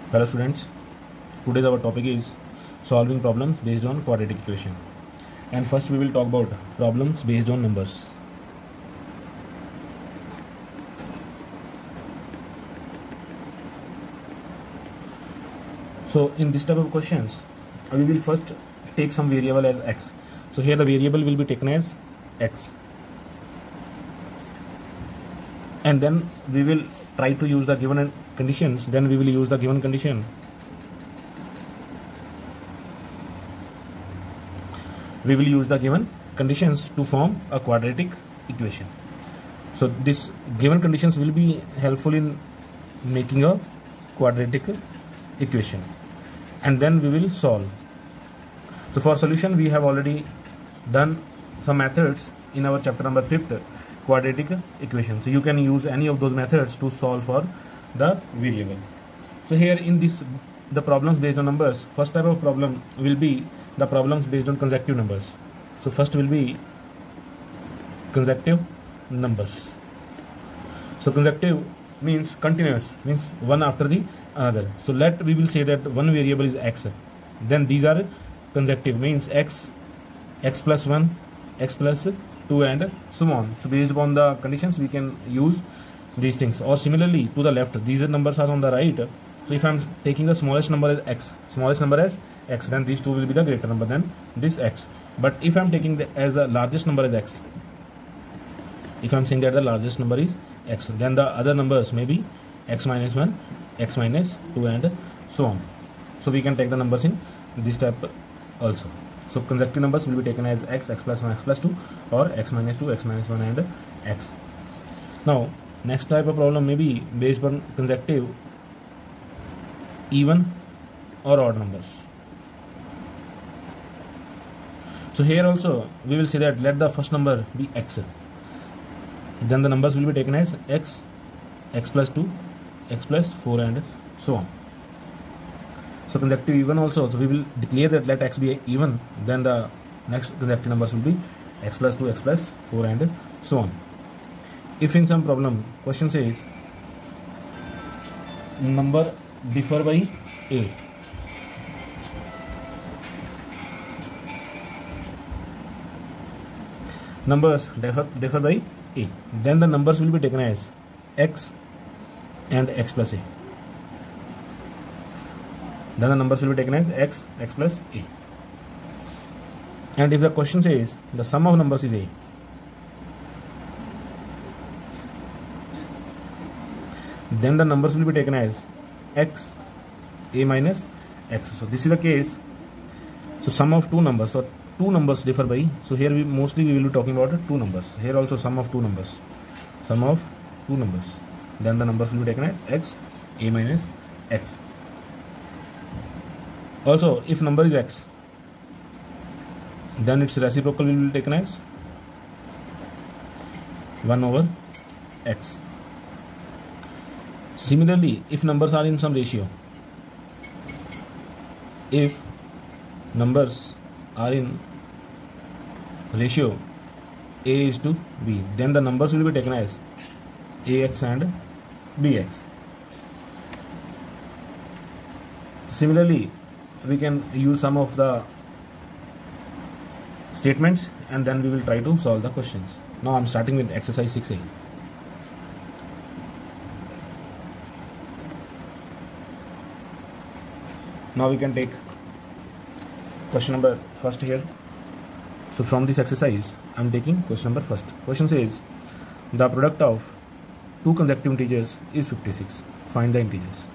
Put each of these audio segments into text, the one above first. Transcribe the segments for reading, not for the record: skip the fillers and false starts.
Hello students, today's our topic is solving problems based on quadratic equation. And first we will talk about problems based on numbers. So in this type of questions, we will first take some variable as x. So here the variable will be taken as x. And then we will try to use the given conditions, then we will use the given condition. We will use the given conditions to form a quadratic equation. So this given conditions will be helpful in making a quadratic equation. And then we will solve. So for solution, we have already done some methods in our chapter number 5th, quadratic equation. So you can use any of those methods to solve for the variable. So here in this, the problems based on numbers, first type of problem will be the problems based on consecutive numbers. So first will be consecutive numbers. So consecutive means continuous, means one after the another. So we will say that one variable is x. Then these are consecutive, means x plus 1, x plus 2 and so on. So based upon the conditions we can use these things. Or similarly to the left, these numbers are on the right. So if I am taking the smallest number as x, then these two will be the greater number than this x. But if I am taking as the largest number as x, if I am saying that the largest number is x, then the other numbers may be x minus 1, x minus 2 and so on. So we can take the numbers in this type also. So consecutive numbers will be taken as x plus 1, x plus 2, or x minus 2, x minus 1 and x. Now next type of problem may be based on consecutive even or odd numbers. So here also we will say that let the first number be x. Then the numbers will be taken as x, x plus 2, x plus 4 and so on. So consecutive even also, so we will declare that let x be even, then the next consecutive numbers will be x plus 2, x plus 4 and so on. If in some problem question says number differ by a, numbers differ by a, then the numbers will be taken as x and x plus a. Then the numbers will be taken as x, x plus a. And if the question says the sum of numbers is a, then the numbers will be taken as x, a minus x. So this is the case. So sum of two numbers, so two numbers differ by, so here we will be talking about two numbers. Here also sum of two numbers, then the numbers will be taken as x, a minus x. Also if number is x, then its reciprocal will be taken as 1 over x. Similarly, if numbers are in some ratio, if numbers are in ratio a is to b, then the numbers will be taken as ax and bx. Similarly, we can use some of the statements and then we will try to solve the questions. Now I am starting with exercise 6a. Now we can take question number first here. So from this exercise I am taking question number first. Question says the product of two consecutive integers is 56. Find the integers.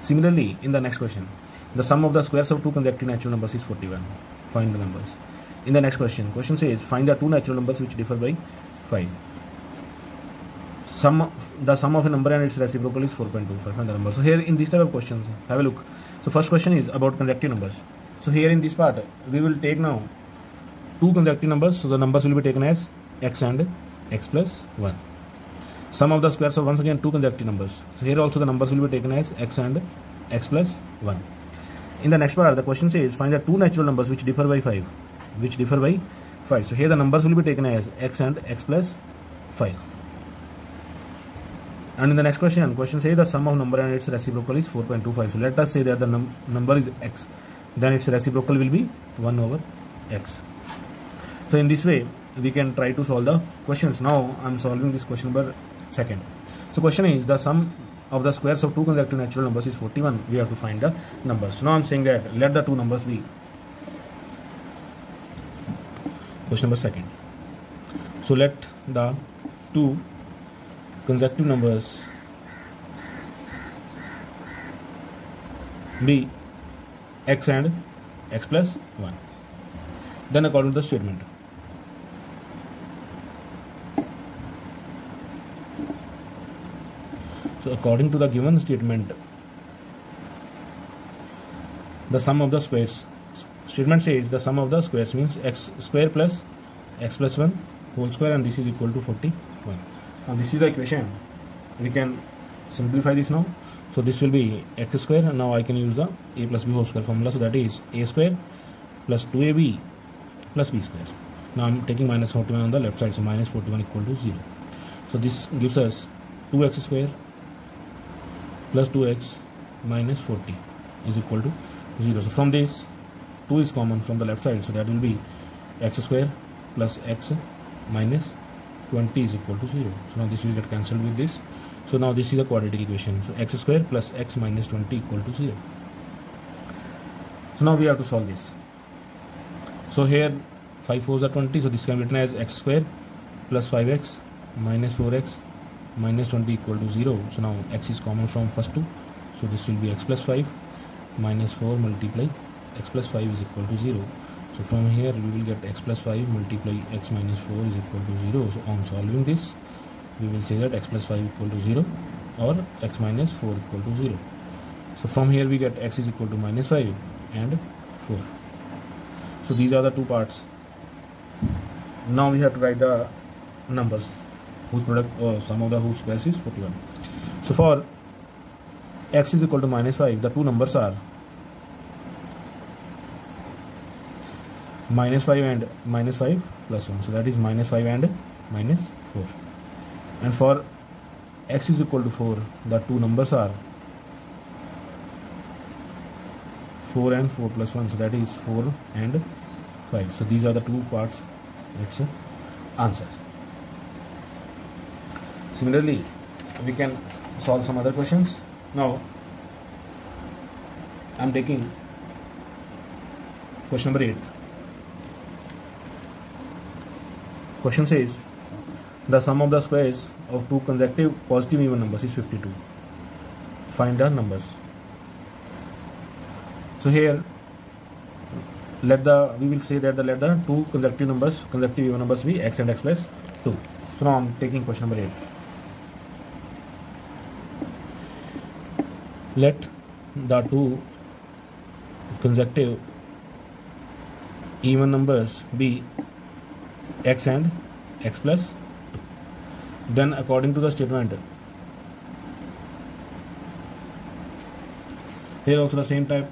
Similarly in the next question, the sum of the squares of two consecutive natural numbers is 41. Find the numbers. In the next question says find the two natural numbers which differ by 5. The sum of a number and its reciprocal is 4.25. Find the number. So here in this type of questions, have a look. So first question is about consecutive numbers. So here in this part we will take now two consecutive numbers. So the numbers will be taken as x and x plus 1. Sum of the squares of once again two consecutive numbers. So here also the numbers will be taken as x and x plus 1. In the next part the question says find the two natural numbers which differ by 5. So here the numbers will be taken as x and x plus 5. And in the next question says the sum of number and its reciprocal is 4.25. So let us say that the number is x, then its reciprocal will be 1 over x. So in this way we can try to solve the questions. Now I am solving this question number 2. So question is the sum of the squares of two consecutive natural numbers is 41. We have to find the numbers. So now I am saying that let the two numbers be. Question number 2. So let the two consecutive numbers be x and x plus 1. Then according to the statement, so according to the given statement, the sum of the squares, statement says the sum of the squares means x square plus x plus 1 whole square, and this is equal to 41. Now this is the equation. We can simplify this now. So this will be x square, and now I can use the a plus b whole square formula. So that is a square plus 2ab plus b square. Now I am taking minus 41 on the left side, so minus 41 equal to 0. So this gives us 2x square plus 2x minus 40 is equal to 0. So from this 2 is common from the left side, so that will be x square plus x minus 20 is equal to 0. So now this will get cancelled with this. So now this is a quadratic equation. So x square plus x minus 20 equal to 0. So now we have to solve this. So here 5 4s are 20. So this can be written as x square plus 5x minus 4x minus 20 equal to 0. So now x is common from first two. So this will be x plus 5 minus 4 multiply x plus 5 is equal to 0. So from here we will get x plus 5 multiply x minus 4 is equal to 0. So on solving this, we will say that x plus 5 equal to 0 or x minus 4 equal to 0. So from here we get x is equal to minus 5 and 4. So these are the two parts. Now we have to write the numbers whose product or sum of the whose squares is 41. So for x is equal to minus 5, the two numbers are minus 5 and minus 5 plus 1. So that is minus 5 and minus 4. And for x is equal to 4, the two numbers are 4 and 4 plus 1. So that is 4 and 5. So these are the two parts. Its answer. Similarly, we can solve some other questions. Now I am taking question number 8. Question says the sum of the squares of two consecutive positive even numbers is 52. Find the numbers. So here we will say that let the two consecutive even numbers be x and x plus 2. So now I am taking question number 8. Let the two consecutive even numbers be x and x plus 2. Then according to the statement, here also the same type,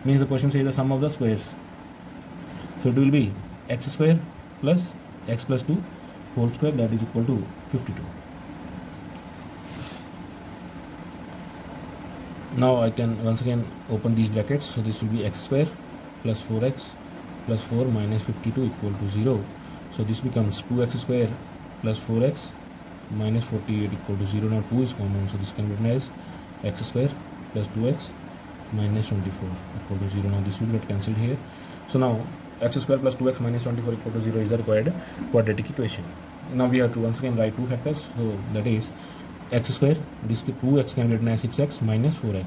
means the question says the sum of the squares. So it will be x square plus x plus 2 whole square, that is equal to 52. Now I can once again open these brackets. So this will be x square plus 4x plus 4 minus 52 equal to 0. So this becomes 2x square plus 4x minus 48 equal to 0. Now 2 is common, so this can be written as x square plus 2x minus 24 equal to 0. Now this will get cancelled here. So now x square plus 2x minus 24 equal to 0 is the required quadratic equation. Now we have to once again write two factors. So that is x square, this 2x can be written as 6x minus 4x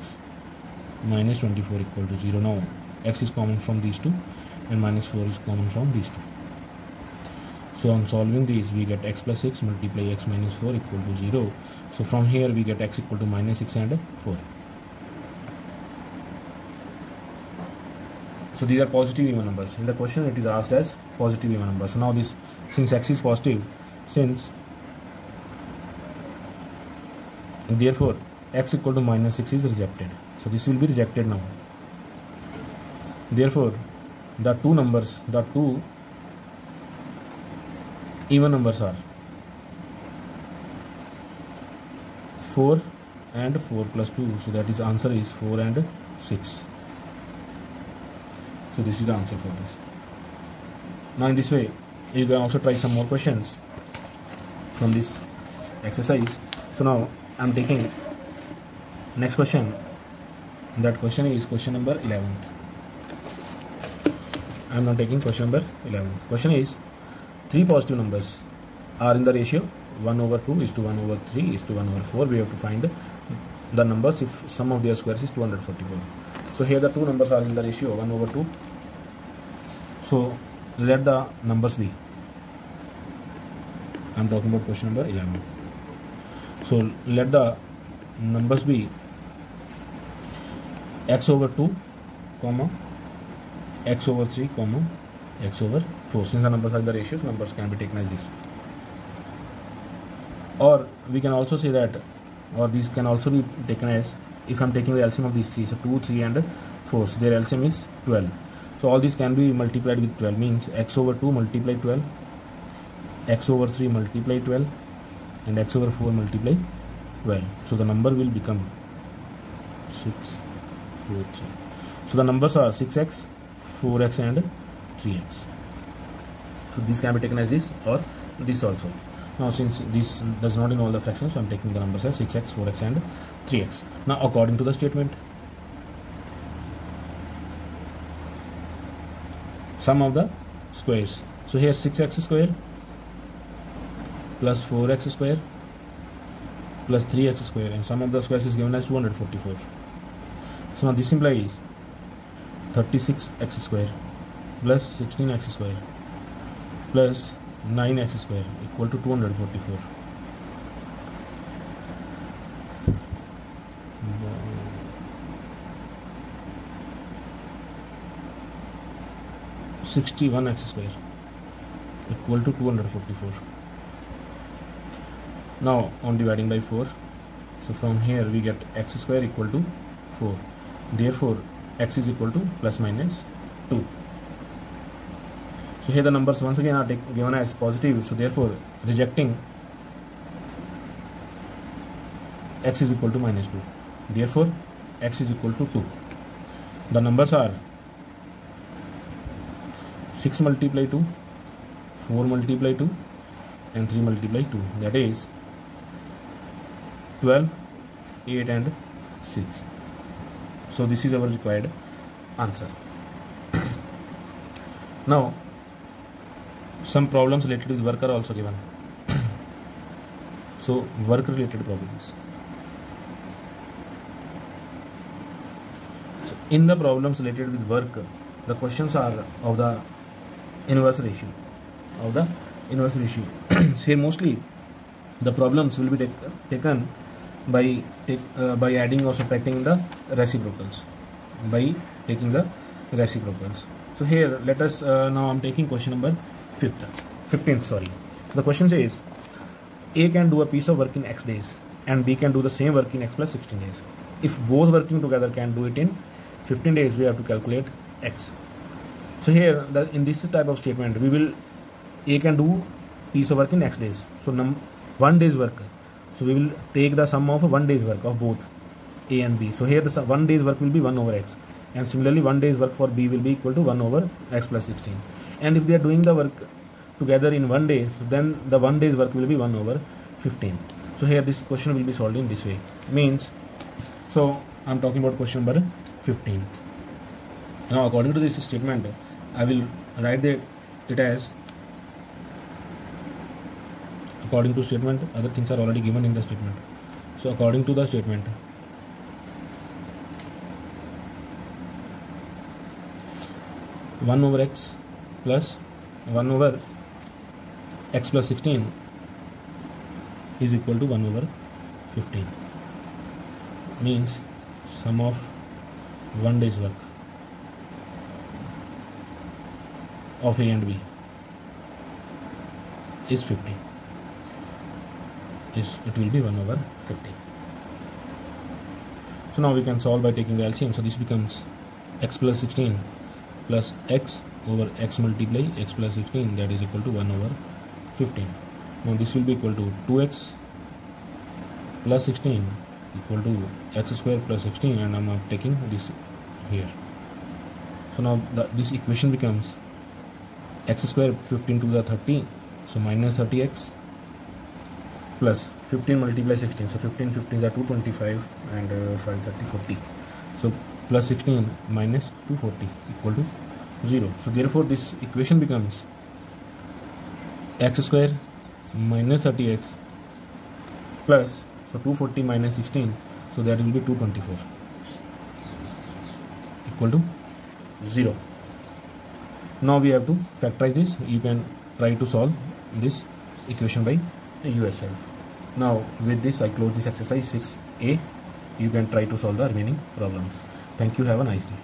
minus 24 equal to 0. Now x is common from these two and minus 4 is common from these two. So on solving these, we get x plus 6 multiply x minus 4 equal to 0. So from here we get x equal to minus 6 and 4. So these are positive even numbers. In the question it is asked as positive even numbers. So now this, since x is positive, therefore x equal to minus 6 is rejected. So this will be rejected now. Therefore the two even numbers are 4 and 4 plus 2, so that is answer is 4 and 6. So this is the answer for this. Now in this way you can also try some more questions from this exercise. So now I am taking next question. That question is question number 11. I am now taking question number 11. Question is, three positive numbers are in the ratio 1/2:1/3:1/4. We have to find the numbers if sum of their squares is 244. So here the two numbers are in the ratio 1/2. So let the numbers be. I am talking about question number 11. So let the numbers be x/2, x/3, x/4. Since the numbers are the ratios, numbers can be taken as this. Or we can also say that, or these can also be taken as, if I am taking the LCM of these three, so 2, 3 and 4, so their LCM is 12. So all these can be multiplied with 12, means x/2 multiply 12, x/3 multiply 12 and x/4 multiply 12. So the number will become 6, 4, 3. So the numbers are 6x, 4x and 3x. So this can be taken as this or this also. Now since this does not involve the fractions, so I am taking the numbers as 6x, 4x and 3x. Now according to the statement, sum of the squares. So here 6x square plus 4x square plus 3x square, and sum of the squares is given as 244. So now this implies 36x square plus 16x square plus 9x square equal to 244. (61x square) equal to 244. Now on dividing by 4, so from here we get x square equal to 4. Therefore x is equal to plus minus 2. So here the numbers once again are given as positive, so therefore rejecting x is equal to minus 2. Therefore x is equal to 2. The numbers are 6 multiply 2, 4 multiply 2 and 3 multiply 2, that is 12, 8 and 6. So this is our required answer. Now some problems related with work are also given. So work related problems. So in the problems related with work, the questions are of the inverse ratio. So here mostly the problems will be taken by adding or subtracting the reciprocals, by taking the reciprocals. So here let us now I'm taking question number 15th. Sorry. The question says A can do a piece of work in x days and B can do the same work in x plus 16 days. If both working together can do it in 15 days, we have to calculate x. So here in this type of statement, we will A can do piece of work in x days. So 1 day's work. So we will take the sum of 1 day's work of both A and B. So here the 1 day's work will be 1 over x, and similarly 1 day's work for B will be equal to 1 over x plus 16. And if they are doing the work together in 1 day, so then the 1 day's work will be 1 over 15. So here this question will be solved in this way. Means, so I am talking about question number 15. Now according to this statement, I will write it as, according to statement, other things are already given in the statement. So according to the statement, (1 over x plus 1 over x plus 16) is equal to 1 over 15. Means sum of 1 day's work of A and B is 50. It will be 1 over 50. So now we can solve by taking the LCM. So this becomes x plus 16 plus x over x multiply x plus 16, that is equal to 1 over 15. Now this will be equal to 2x plus 16 equal to x square plus 16, and I'm taking this here. So now this equation becomes x square 15 to the 30, so minus 30x plus 15 multiply 16, so 15 15 is 225 and 5 30 40, so plus 16 minus 240 equal to 0. So therefore this equation becomes x square minus 30x plus, so 240 minus 16, so that will be 224 equal to 0. Now we have to factorize this. You can try to solve this equation by yourself. Now with this I close this exercise 6a. You can try to solve the remaining problems. Thank you. Have a nice day.